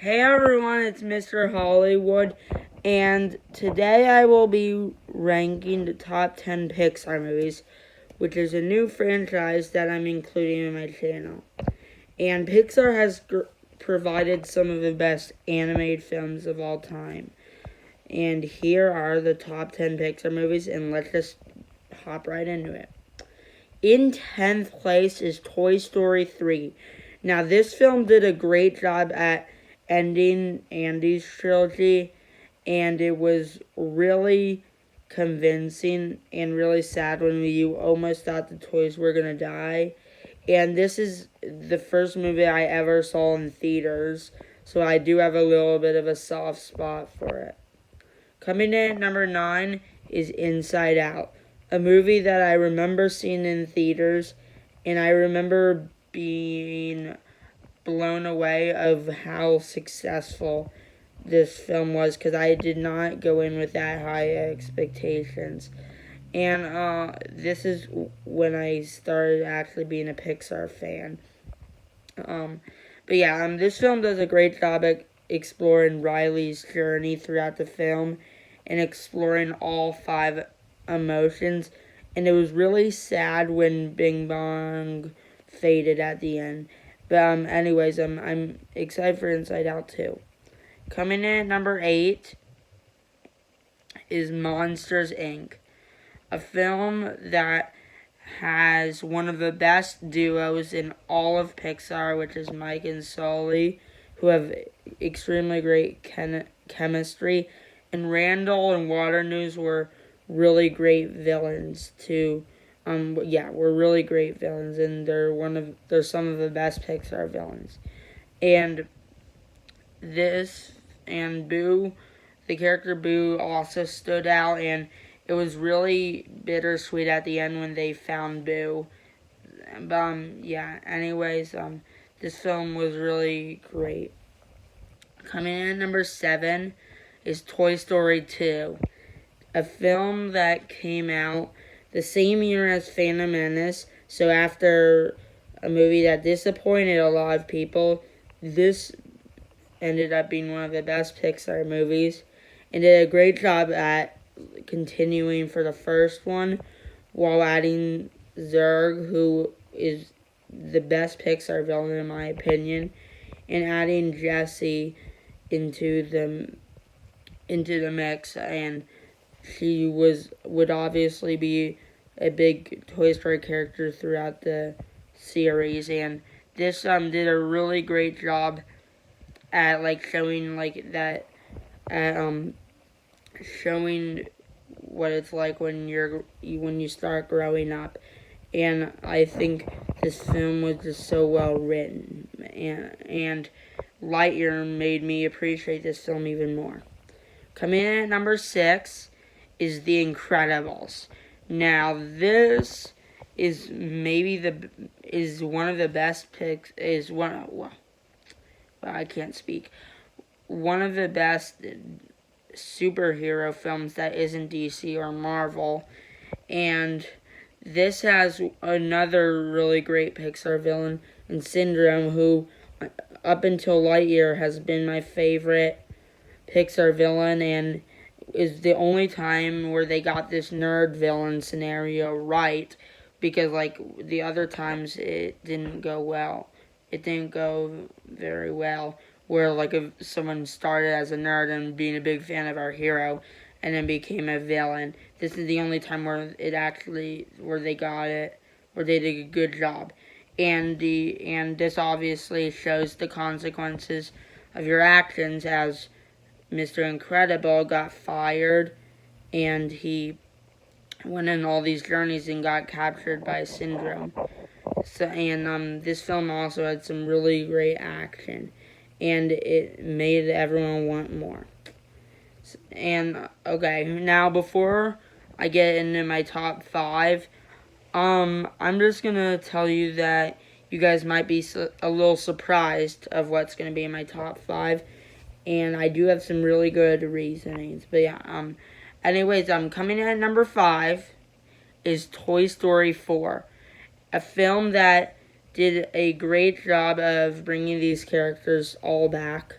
Hey everyone, it's Mr. Hollywood, and today I will be ranking the top 10 Pixar movies, which is a new franchise that I'm including in my channel. And Pixar has provided some of the best animated films of all time. And here are the top 10 Pixar movies, and let's just hop right into it. In 10th place is Toy Story 3. Now, this film did a great job at ending Andy's trilogy, and it was really convincing and really sad when you almost thought the toys were going to die. And this is the first movie I ever saw in theaters, so I do have a little bit of a soft spot for it. Coming in at number 9 is Inside Out, a movie that I remember seeing in theaters, and I remember being blown away of how successful this film was because I did not go in with that high expectations. And this is when I started actually being a Pixar fan. This film does a great job at exploring Riley's journey throughout the film and exploring all 5 emotions. And it was really sad when Bing Bong faded at the end. But I'm excited for Inside Out too. Coming in at number 8 is Monsters, Inc., a film that has one of the best duos in all of Pixar, which is Mike and Sully, who have extremely great chemistry. And Randall and Waternoose were really great villains too. Were really great villains, and they're some of the best Pixar villains. And Boo, the character Boo also stood out, and it was really bittersweet at the end when they found Boo. This film was really great. Coming in at number 7 is Toy Story 2, a film that came out the same year as Phantom Menace. So after a movie that disappointed a lot of people, this ended up being one of the best Pixar movies and did a great job at continuing for the first one while adding Zurg, who is the best Pixar villain in my opinion, and adding Jessie into the mix, and she would obviously be a big Toy Story character throughout the series, and this did a really great job at showing what it's like when you start growing up. And I think this film was just so well written, and Lightyear made me appreciate this film even more. Coming in at number 6 is The Incredibles. Now this is one of the best picks. I can't speak. One of the best superhero films that isn't DC or Marvel, and this has another really great Pixar villain in Syndrome, who up until Lightyear has been my favorite Pixar villain, and is the only time where they got this nerd villain scenario right, because the other times it didn't go well. It didn't go very well, where if someone started as a nerd and being a big fan of our hero and then became a villain. This is the only time where they got it, where they did a good job. And this obviously shows the consequences of your actions, as Mr. Incredible got fired and he went on all these journeys and got captured by Syndrome. This film also had some really great action, and it made everyone want more. And okay, now before I get into my top 5, I'm just gonna tell you that you guys might be a little surprised of what's gonna be in my top 5, and I do have some really good reasonings. But coming in at number 5 is Toy Story 4, a film that did a great job of bringing these characters all back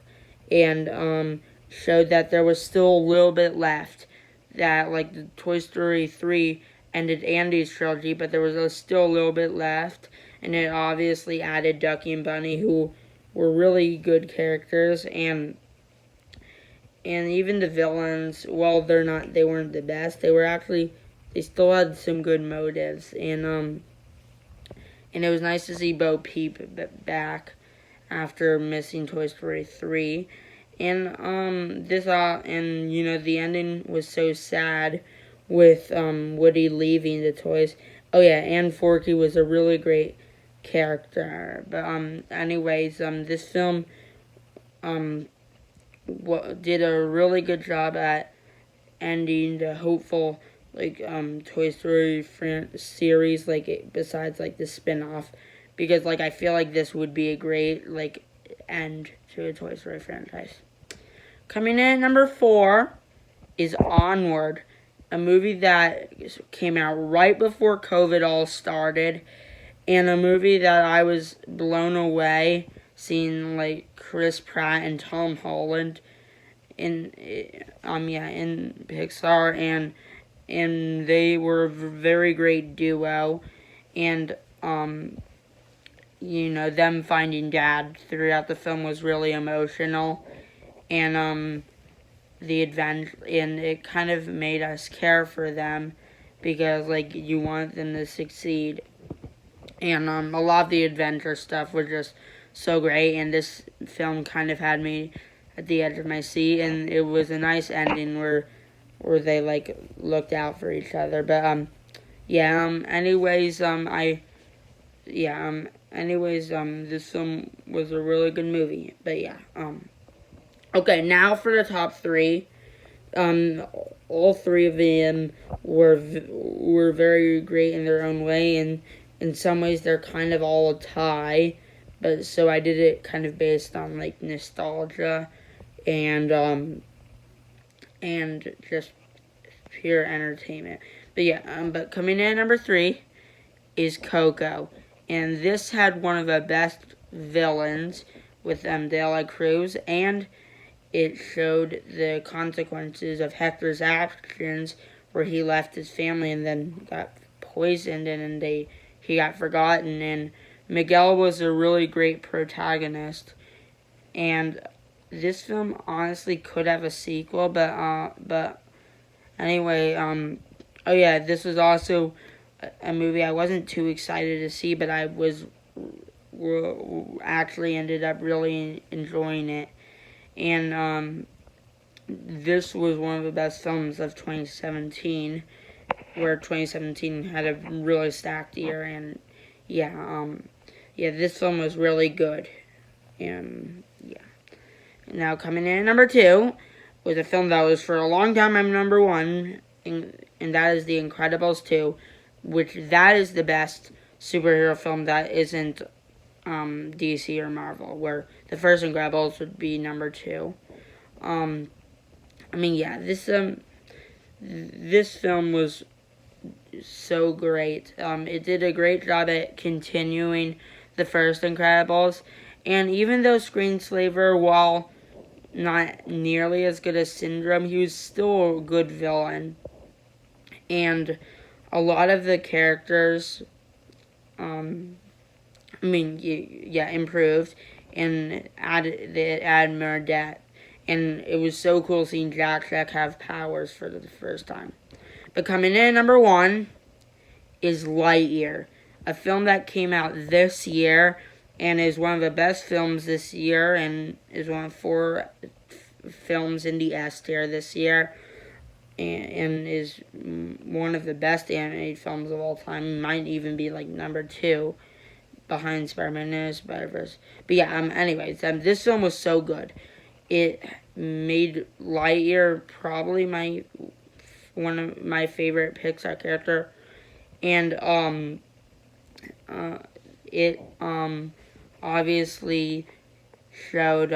and showed that there was still a little bit left. That like the Toy Story 3 ended Andy's trilogy, but there was still a little bit left, and it obviously added Ducky and Bunny, who were really good characters, and even the villains, well, they weren't the best. They still had some good motives, and it was nice to see Bo Peep back after missing Toy Story 3. And the ending was so sad with Woody leaving the toys. Oh yeah, and Forky was a really great character. But anyways, this film did a really good job at ending the hopeful Toy Story series, besides the spin-off, because I feel like this would be a great end to a Toy Story franchise. Coming in at number 4 is Onward, a movie that came out right before COVID all started, and a movie that I was blown away seeing Chris Pratt and Tom Holland in Pixar, and they were a very great duo, and them finding Dad throughout the film was really emotional, and the adventure, and it kind of made us care for them because you want them to succeed, and a lot of the adventure stuff was just so great, and this film kind of had me at the edge of my seat, and it was a nice ending where they looked out for each other. But this film was a really good movie. But okay, now for the top 3. All 3 of them were very great in their own way, and in some ways they're kind of all a tie. But so I did it kind of based on nostalgia and just pure entertainment. But coming in at number 3 is Coco, and this had one of the best villains with De La Cruz, and it showed the consequences of Hector's actions, where he left his family and then got poisoned, and he got forgotten. And Miguel was a really great protagonist, and this film honestly could have a sequel, but anyway, this was also a movie I wasn't too excited to see, but I actually ended up really enjoying it, and this was one of the best films of 2017, where 2017 had a really stacked year, and this film was really good, and Now coming in at number 2 was a film that was for a long time my number 1, and that is The Incredibles 2, which that is the best superhero film that isn't DC or Marvel, where the first Incredibles would be number 2. This film was so great. It did a great job at continuing the first Incredibles, and even though Screenslaver, while not nearly as good as Syndrome, he was still a good villain, and a lot of the characters improved and added more depth, and it was so cool seeing Jack have powers for the first time. But coming in at number 1 is Lightyear, a film that came out this year and is one of the best films this year, and is one of 4 films in the S tier this year, and is one of the best animated films of all time. Might even be number 2 behind Spider-Man and Spider-Verse. But this film was so good. It made Lightyear probably one of my favorite Pixar character, and it obviously showed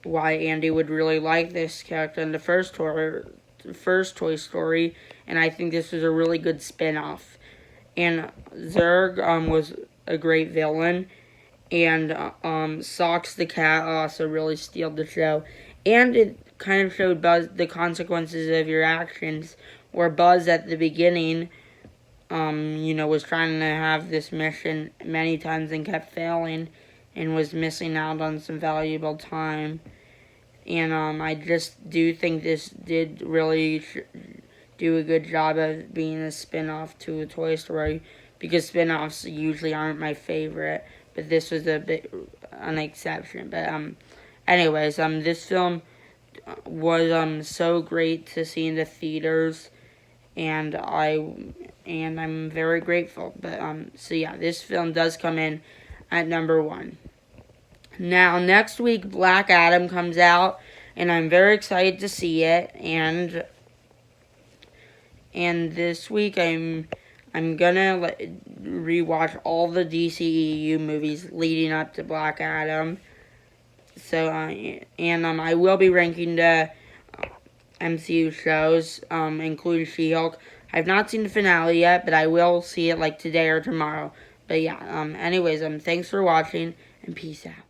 why Andy would really like this character in the first Toy Story, and I think this was a really good spin-off. And Zurg was a great villain, and Socks the cat also really stealed the show, and it kind of showed Buzz the consequences of your actions. Where Buzz at the beginning, was trying to have this mission many times and kept failing, and was missing out on some valuable time. And I just do think this did really do a good job of being a spin-off to a Toy Story, because spin-offs usually aren't my favorite, but this was a bit an exception. But anyways, this film was so great to see in the theaters, and I'm very grateful. But so yeah, this film does come in at number 1. Now next week Black Adam comes out, and I'm very excited to see it. And this week I'm gonna rewatch all the DCEU movies leading up to Black Adam. So I will be ranking the MCU shows, including She-Hulk. I've not seen the finale yet, but I will see it like today or tomorrow. But yeah, anyways, thanks for watching, and peace out.